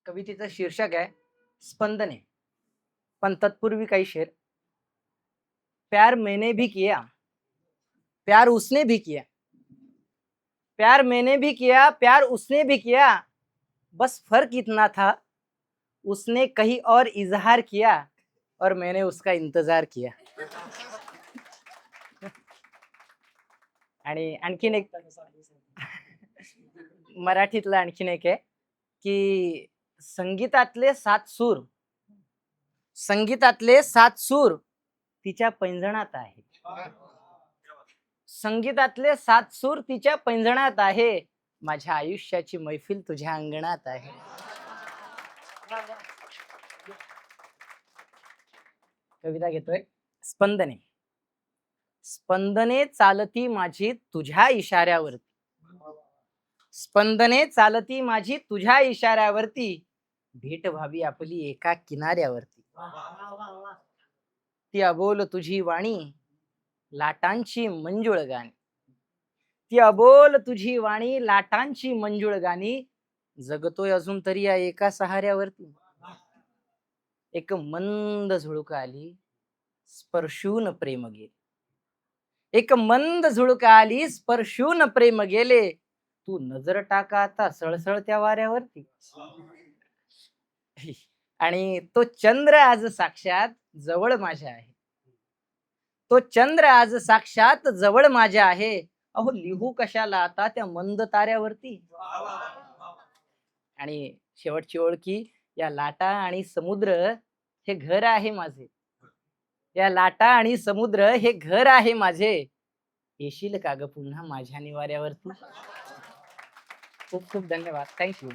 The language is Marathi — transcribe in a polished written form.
कवितेचं शीर्षक आहे स्पंदने, पण तत्पूर्वी काही शेर. प्यार मैंने भी किया, प्यार उसने भी किया, प्यार मैंने भी किया, प्यार उसने भी किया, बस फर्क इतना था, उसने कहीं और इजहार किया और मैंने उसका इंतजार किया. आणि आणखीन एक मराठीतलं आणखीन एक आहे की संगीतातले सात सूर तिच्या पैंजणात आहे. संगीतातले सात सूर तिच्या पैंजणात आहे, माझ्या आयुष्याची मैफिल तुझ्या अंगणात आहे. कविता घेतोय. स्पंदने. स्पंदने चालती माझी तुझ्या इशाऱ्यावरती, स्पंदने चालती माझी तुझ्या इशाऱ्यावरती, भेट व्हावी आपली एका किनाऱ्यावरती. ती अबोल तुझी वाणी, लाटांची मंजुळ गाणी, ती अबोल तुझी वाणी, लाटांची मंजुळ गाणी, जगतोय अजून तरी या एका सहाऱ्यावरती. एक मंद झुळूक आली, स्पर्शून प्रेम गेले, एक मंद झुळूक आली, स्पर्शून प्रेम गेले, तू नजर टाका आता सळसळत्या वाऱ्यावरती. आणि तो चंद्र आज साक्षात जवळ माझ्या आहे, तो चंद्र आज साक्षात जवळ माझ्या आहे, अहो लिहू कशाला आता त्या मंद ताऱ्यावरती. आणि शेवटची ओळ की या लाटा आणि समुद्र हे घर आहे माझे, या लाटा आणि समुद्र हे घर आहे माझे, येशील का ग पुन्हा माझ्या निवाऱ्यावरती. खूप खूप धन्यवाद. थँक्यू.